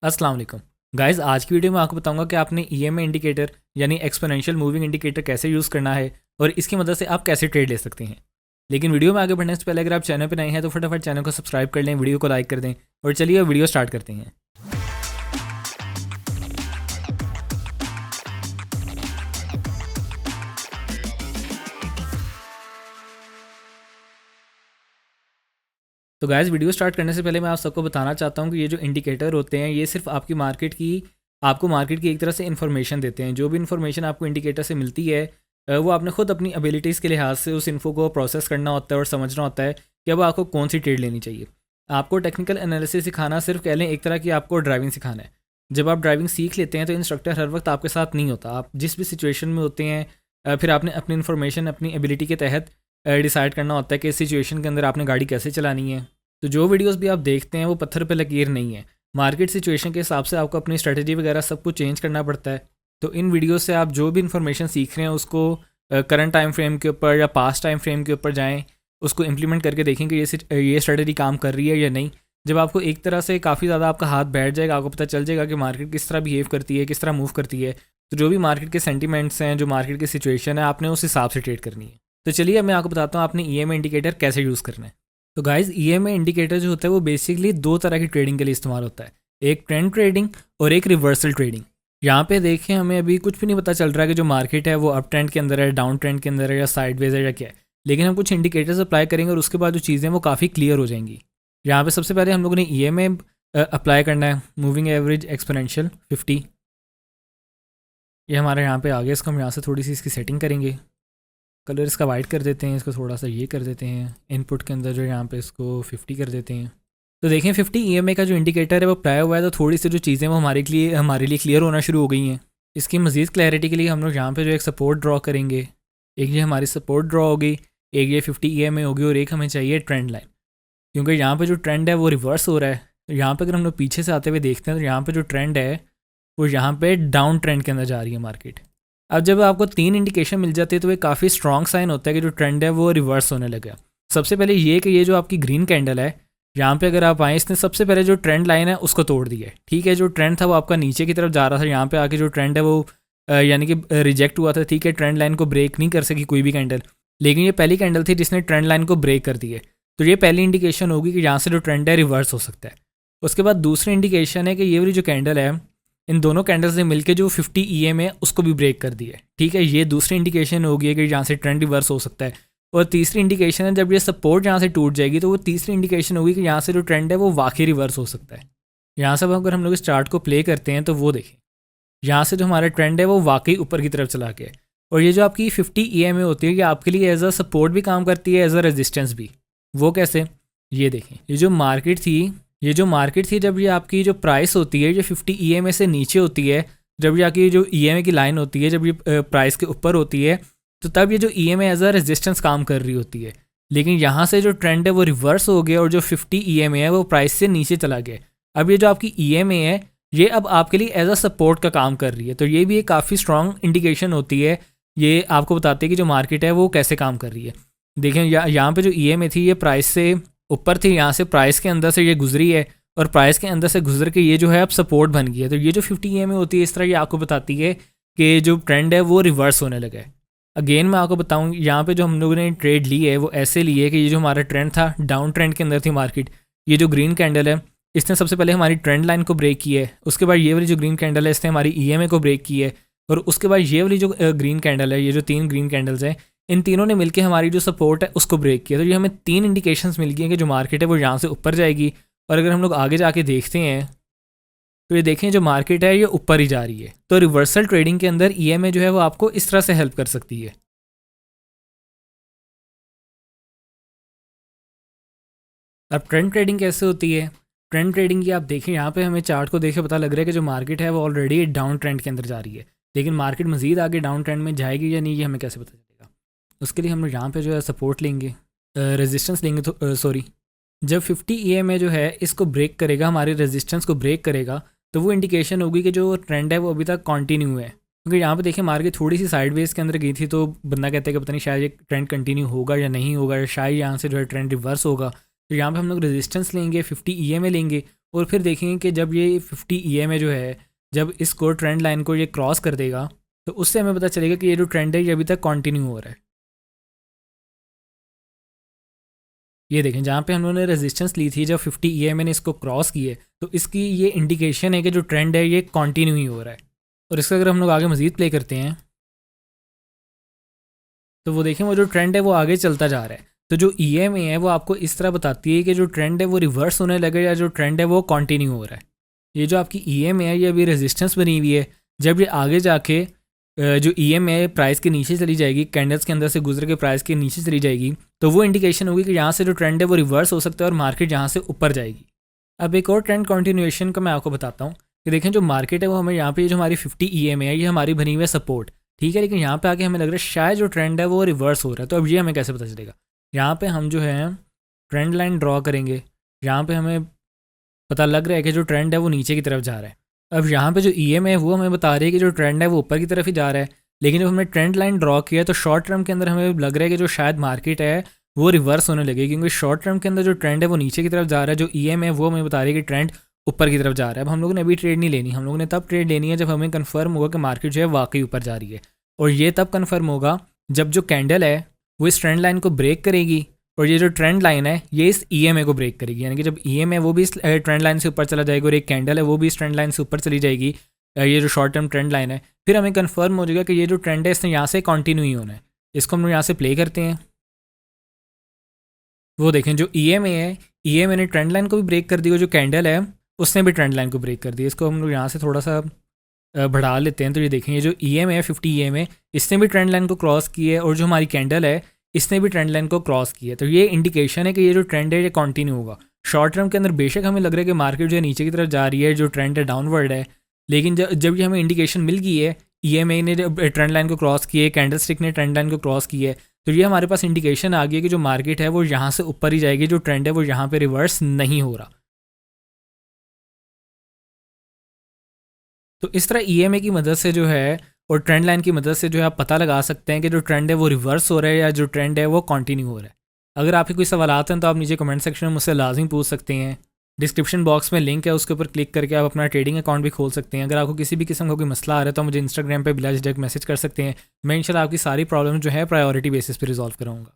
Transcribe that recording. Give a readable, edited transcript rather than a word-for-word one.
अस्सलाम वालेकुम गाइस। आज की वीडियो में आपको बताऊंगा कि आपने ईएमए इंडिकेटर यानी एक्सपोनेंशियल मूविंग इंडिकेटर कैसे यूज़ करना है और इसकी मदद से आप कैसे ट्रेड ले सकते हैं। लेकिन वीडियो में आगे बढ़ने से पहले अगर आप चैनल पर नए हैं तो फटाफट चैनल को सब्सक्राइब कर लें, वीडियो को लाइक कर दें और चलिए वीडियो स्टार्ट करते हैं। तो गाइस, वीडियो स्टार्ट करने से पहले मैं आप सबको बताना चाहता हूँ कि ये जो इंडिकेटर होते हैं ये सिर्फ आपको मार्केट की एक तरह से इन्फॉर्मेशन देते हैं। जो भी इन्फॉर्मेशन आपको इंडिकेटर से मिलती है वो आपने खुद अपनी एबिलिटीज़ के लिहाज से उस इन्फो को प्रोसेस करना होता है और समझना होता है कि अब आपको कौन सी ट्रेड लेनी चाहिए। आपको टेक्निकल एनालिसिस सिखाना सिर्फ कह लें एक तरह की आपको ड्राइविंग सिखाना है। जब आप ड्राइविंग सीख लेते हैं तो इंस्ट्रक्टर हर वक्त आपके साथ नहीं होता। आप जिस भी सिचुएशन में होते हैं फिर आपने अपनी इन्फॉर्मेशन अपनी एबिलिटी के तहत डिसाइड करना होता है कि इस सिचुएशन के अंदर आपने गाड़ी कैसे चलानी है। तो जो वीडियोस भी आप देखते हैं वो पत्थर पे लकीर नहीं है। मार्केट सिचुएशन के हिसाब से आपको अपनी स्ट्रेटजी वगैरह सब कुछ चेंज करना पड़ता है। तो इन वीडियो से आप जो भी इन्फॉर्मेशन सीख रहे हैं उसको करंट टाइम फ्रेम के ऊपर या पास्ट टाइम फ्रेम के ऊपर जाएं, उसको इम्प्लीमेंट करके देखें कि ये स्ट्रेटजी काम कर रही है या नहीं। जब आपको एक तरह से काफ़ी ज़्यादा आपका हाथ बैठ जाएगा, आपको पता चल जाएगा कि मार्केट किस तरह बिहेव करती है, किस तरह मूव करती है, तो जो भी मार्केट के सेंटीमेंट्स हैं, जो मार्केट की सिचुएशन है, आपने उस हिसाब से ट्रेड करनी है। तो चलिए मैं आपको बताता हूँ आपने ईएमए इंडिकेटर कैसे यूज़ करना है। तो गाइस, ईएमए इंडिकेटर जो होता है वो बेसिकली दो तरह की ट्रेडिंग के लिए इस्तेमाल होता है, एक ट्रेंड ट्रेडिंग और एक रिवर्सल ट्रेडिंग। यहाँ पे देखें, हमें अभी कुछ भी नहीं पता चल रहा है कि जो मार्केट है वो अप ट्रेंड के अंदर है, डाउन ट्रेंड के अंदर है या साइडवेज है या क्या है। लेकिन हम कुछ इंडिकेटर्स अप्लाई करेंगे और उसके बाद जो चीज़ें वो काफ़ी क्लियर हो जाएंगी। यहाँ पे सबसे पहले हम लोगों ने ईएमए अप्लाई करना है, मूविंग एवरेज एक्सपोनेंशियल 50। ये हमारे यहाँ पे आ गया। इसको हम यहाँ से थोड़ी सी इसकी सेटिंग करेंगे। कलर इसका वाइट कर देते हैं, इसको थोड़ा सा ये कर देते हैं। इनपुट के अंदर जो यहाँ पे इसको 50 कर देते हैं। तो देखें 50 ईएमए का जो इंडिकेटर है वो अप्लाई हुआ है, तो थोड़ी सी जो चीज़ें वो हमारे लिए क्लियर होना शुरू हो गई हैं। इसकी मज़ीद क्लैरिटी के लिए हम लोग यहाँ पे जो एक सपोर्ट ड्रॉ करेंगे। एक ये हमारी सपोर्ट ड्रॉ होगी, एक ये 50 ईएमए होगी और एक हमें चाहिए ट्रेंड लाइन, क्योंकि यहाँ पे जो ट्रेंड है वो रिवर्स हो रहा है। तो यहाँ पे अगर हम लोग पीछे से आते हुए देखते हैं तो यहाँ पे जो ट्रेंड है वो यहाँ पे डाउन ट्रेंड के अंदर जा रही है मार्केट। अब जब आपको 3 इंडिकेशन मिल जाती है तो ये काफ़ी स्ट्रॉन्ग साइन होता है कि जो ट्रेंड है वो रिवर्स होने लगा। सबसे पहले ये कि ये जो आपकी ग्रीन कैंडल है, यहाँ पे अगर आप आएँ, इसने सबसे पहले जो ट्रेंड लाइन है उसको तोड़ दिया है। ठीक है, जो ट्रेंड था वो आपका नीचे की तरफ जा रहा था, यहाँ पे आके जो ट्रेंड है वो यानी कि रिजेक्ट हुआ था। ठीक है, ट्रेंड लाइन को ब्रेक नहीं कर सकी कोई भी कैंडल, लेकिन ये पहली कैंडल थी जिसने ट्रेंड लाइन को ब्रेक कर दिया। तो ये पहली इंडिकेशन होगी कि यहाँ से जो ट्रेंड है रिवर्स हो सकता है। उसके बाद दूसरी इंडिकेशन है कि ये वाली जो कैंडल है, इन दोनों कैंडल्स ने मिलकर जो 50 ईएम है उसको भी ब्रेक कर दिया है। ठीक है, ये दूसरी इंडिकेशन होगी कि यहाँ से ट्रेंड रिवर्स हो सकता है। और तीसरी इंडिकेशन है जब ये सपोर्ट यहाँ से टूट जाएगी तो वो तीसरी इंडिकेशन होगी कि यहाँ से जो ट्रेंड है वो वाकई रिवर्स हो सकता है। यहाँ से अगर हम लोग इस चार्ट को प्ले करते हैं तो वो देखें, यहाँ से जो हमारा ट्रेंड है वो वाकई ऊपर की तरफ चला गया है। और ये जो आपकी 50 ईएमए होती है ये आपके लिए एज अ सपोर्ट भी काम करती है, एज अ रेजिस्टेंस भी। वो कैसे, ये देखें। ये जो मार्केट थी जब ये आपकी जो प्राइस होती है ये 50 ईएमए से नीचे होती है, जब ये आपकी जो ईएमए की लाइन होती है जब ये प्राइस के ऊपर होती है, तो तब ये जो ईएमए एज अ रेजिस्टेंस काम कर रही होती है। लेकिन यहाँ से जो ट्रेंड है वो रिवर्स हो गया और जो 50 ईएमए है वो प्राइस से नीचे चला गया। अब ये जो आपकी ईएमए है ये अब आपके लिए एज अ सपोर्ट का काम कर रही है। तो ये भी एक काफ़ी स्ट्रॉन्ग इंडिकेशन होती है। ये आपको बताते हैं कि जो मार्केट है वो कैसे काम कर रही है। देखें, यहाँ पे जो ईएमए थी ये प्राइस से ऊपर थी, यहाँ से प्राइस के अंदर से ये गुजरी है और प्राइस के अंदर से गुजर के ये जो है अब सपोर्ट बन गई है। तो ये जो 50 ईएमए होती है इस तरह ये आपको बताती है कि जो ट्रेंड है वो रिवर्स होने लगा है। अगेन मैं आपको बताऊँ, यहाँ पे जो हम लोगों ने ट्रेड ली है वो ऐसे ली है कि ये जो हमारा ट्रेंड था डाउन ट्रेंड के अंदर थी मार्केट। ये जो ग्रीन कैंडल है इसने सबसे पहले हमारी ट्रेंड लाइन को ब्रेक की है। उसके बाद ये वाली जो ग्रीन कैंडल है इसने हमारी ईएमए को ब्रेक की है। और उसके बाद ये वाली जो ग्रीन कैंडल है, ये जो 3 ग्रीन कैंडल्स हैं, इन तीनों ने मिलकर हमारी जो सपोर्ट है उसको ब्रेक किया। तो ये हमें 3 इंडिकेशंस मिल गई हैं कि जो मार्केट है वो यहाँ से ऊपर जाएगी। और अगर हम लोग आगे जाके देखते हैं तो ये देखें जो मार्केट है ये ऊपर ही जा रही है। तो रिवर्सल ट्रेडिंग के अंदर ईएमए जो है वो आपको इस तरह से हेल्प कर सकती है। अब ट्रेंड ट्रेडिंग कैसे होती है? ट्रेंड ट्रेडिंग की आप देखें, यहाँ पे हमें चार्ट को देखे पता लग रहा है कि जो मार्केट है वो ऑलरेडी डाउन ट्रेंड के अंदर जा रही है। लेकिन मार्केट मजीद आगे डाउन ट्रेंड में जाएगी या नहीं ये हमें कैसे पता चलेगा? उसके लिए हम लोग यहाँ पे जो है सपोर्ट लेंगे, रेजिस्टेंस लेंगे। तो सॉरी, जब 50 ईएमए जो है इसको ब्रेक करेगा, हमारे रेजिस्टेंस को ब्रेक करेगा, तो वो इंडिकेशन होगी कि जो ट्रेंड है वो अभी तक कंटिन्यू है। क्योंकि यहाँ पे देखें मार्केट थोड़ी सी साइडवेज के अंदर गई थी, तो बंदा कहता है कि पता नहीं शायद ये ट्रेंड कंटिन्यू होगा या नहीं होगा, या शायद यहाँ से जो है ट्रेंड रिवर्स होगा। तो यहाँ पे हम लोग रेजिस्टेंस लेंगे, 50 ईएमए लेंगे और फिर देखेंगे कि जब ये 50 EMA जो है जब इसको ट्रेंड लाइन को ये क्रॉस कर देगा तो उससे हमें पता चलेगा कि ये जो ट्रेंड है ये अभी तक कंटिन्यू हो रहा है। ये देखें जहाँ पे हम लोगों ने रेजिस्टेंस ली थी जब 50 EMA ने इसको क्रॉस किए तो इसकी ये इंडिकेशन है कि जो ट्रेंड है ये कंटिन्यू ही हो रहा है। और इसका अगर हम लोग आगे मज़ीद प्ले करते हैं तो वो देखें वो जो ट्रेंड है वो आगे चलता जा रहा है। तो जो EMA है वो आपको इस तरह बताती है कि जो ट्रेंड है वो रिवर्स होने लगे या जो ट्रेंड है वो कंटिन्यू हो रहा है। ये जो आपकी EMA है ये अभी रेजिस्टेंस बनी हुई है, जब ये आगे जाके जो EMA प्राइस के नीचे चली जाएगी, कैंडल्स के अंदर से गुजर के प्राइस के नीचे चली जाएगी, तो वो इंडिकेशन होगी कि यहाँ से जो ट्रेंड है वो रिवर्स हो सकता है और मार्केट यहाँ से ऊपर जाएगी। अब एक और ट्रेंड कंटिन्यूएशन का मैं आपको बताता हूँ कि देखें जो मार्केट है वो हमें यहाँ पे जो हमारी 50 EMA है ये हमारी बनी हुई है सपोर्ट, ठीक है, लेकिन यहाँ पे आके हमें लग रहा है शायद जो ट्रेंड है वो रिवर्स हो रहा है। तो अब ये हमें कैसे पता चलेगा? यहाँ पे हम जो है ट्रेंड लाइन ड्रॉ करेंगे, यहाँ पे हमें पता लग रहा है कि जो ट्रेंड है वो नीचे की तरफ जा रहा है। अब यहाँ पे जो EMA है वो हमें बता रही है कि जो ट्रेंड है वो ऊपर की तरफ ही जा रहा है, लेकिन जब हमने ट्रेंड लाइन ड्रॉ किया तो शॉर्ट टर्म के अंदर हमें लग रहा है कि जो शायद मार्केट है वो रिवर्स होने लगे, क्योंकि शॉर्ट टर्म के अंदर जो ट्रेंड है वो नीचे की तरफ जा रहा है, जो EMA है वो हमें बता रही है कि ट्रेंड ऊपर की तरफ जा रहा है। अब हम लोगों ने अभी ट्रेड नहीं लेनी, हम लोगों ने तब ट्रेड लेनी है जब हमें कन्फर्म होगा कि मार्केट जो है वाकई ऊपर जा रही है। और ये तब कन्फर्म होगा जब जो कैंडल है वो इस ट्रेंड लाइन को ब्रेक करेगी और ये जो ट्रेंड लाइन है ये इस EMA को ब्रेक करेगी, यानी कि जब EMA है वो भी इस ट्रेंड लाइन से ऊपर चला जाएगा और एक कैंडल है वो भी इस ट्रेंड लाइन से ऊपर चली जाएगी, ये जो शॉर्ट टर्म ट्रेंड लाइन है, फिर हमें कंफर्म हो जाएगा कि ये जो ट्रेंड है इसने यहाँ से कंटिन्यू ही होना है। इसको हम लोग यहाँ से प्ले करते हैं। वो देखें जो EMA है, EMA ने ट्रेंड लाइन को भी ब्रेक कर दिया, जो कैंडल है उसने भी ट्रेंड लाइन को ब्रेक कर दिया। इसको हम लोग यहाँ से थोड़ा सा बढ़ा लेते हैं। तो ये देखें ये जो EMA है 50 EMA इसने भी ट्रेंड लाइन को क्रॉस की है और जो हमारी कैंडल है इसने भी ट्रेंड लाइन को क्रॉस किया है। तो ये इंडिकेशन है कि ये जो ट्रेंड है ये कंटिन्यू होगा। शॉर्ट टर्म के अंदर बेशक हमें लग रहा है कि मार्केट जो है नीचे की तरफ जा रही है, जो ट्रेंड है डाउनवर्ड है, लेकिन जब ये हमें इंडिकेशन मिल गई है, EMA ने जब ट्रेंड लाइन को क्रॉस किए, कैंडल स्टिक ने ट्रेंड लाइन को क्रॉस किया है, तो ये हमारे पास इंडिकेशन आ गई है कि जो मार्केट है वो यहाँ से ऊपर ही जाएगी, जो ट्रेंड है वो यहाँ पे रिवर्स नहीं हो रहा। तो इस तरह EMA की मदद से जो है और ट्रेंड लाइन की मदद से जो है आप पता लगा सकते हैं कि जो ट्रेंड है वो रिवर्स हो रहा है या जो ट्रेंड है वो कंटिन्यू हो रहा है। अगर आपके कोई सवाल आते हैं तो आप नीचे कमेंट सेक्शन में मुझसे लाजिम पूछ सकते हैं। डिस्क्रिप्शन बॉक्स में लिंक है, उसके ऊपर क्लिक करके आप अपना ट्रेडिंग अकाउंट भी खोल सकते हैं। अगर आपको किसी भी किस्म का कोई मसला आ रहा है तो मुझे इंस्टाग्राम पे बिला झिझक मैसेज कर सकते हैं। मैं इंशाल्लाह आपकी सारी प्रॉब्लम जो है प्रायोरिटी बेसिस पे रिजॉल्व कराऊंगा।